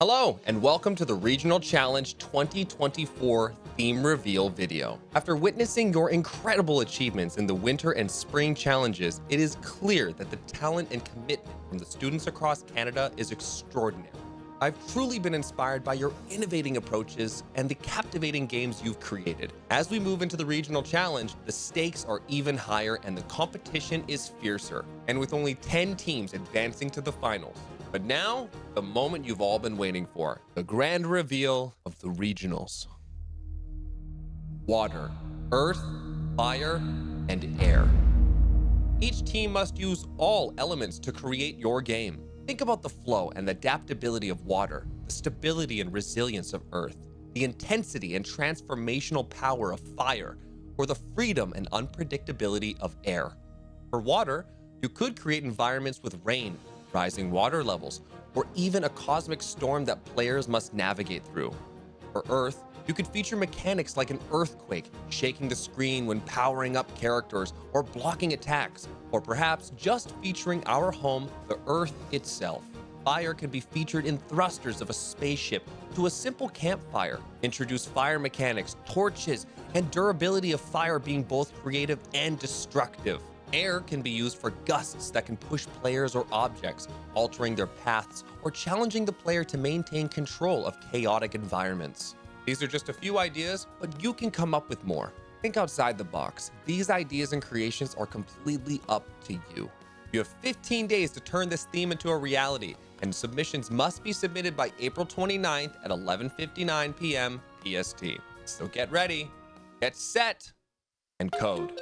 Hello, and welcome to the Regional Challenge 2024 theme reveal video. After witnessing your incredible achievements in the winter and spring challenges, it is clear that the talent and commitment from the students across Canada is extraordinary. I've truly been inspired by your innovating approaches and the captivating games you've created. As we move into the Regional Challenge, the stakes are even higher and the competition is fiercer, and with only 10 teams advancing to the finals. But now, the moment you've all been waiting for, the grand reveal of the regionals. Water, earth, fire, and air. Each team must use all elements to create your game. Think about the flow and adaptability of water, the stability and resilience of earth, the intensity and transformational power of fire, or the freedom and unpredictability of air. For water, you could create environments with rain, rising water levels, or even a cosmic storm that players must navigate through. For Earth, you could feature mechanics like an earthquake, shaking the screen when powering up characters or blocking attacks, or perhaps just featuring our home, the Earth itself. Fire can be featured in thrusters of a spaceship to a simple campfire. Introduce fire mechanics, torches, and durability of fire being both creative and destructive. Air can be used for gusts that can push players or objects, altering their paths or challenging the player to maintain control of chaotic environments. These are just a few ideas, but you can come up with more. Think outside the box. These ideas and creations are completely up to you. You have 15 days to turn this theme into a reality, and submissions must be submitted by April 29th at 11:59 p.m. PST. So get ready, get set, and code.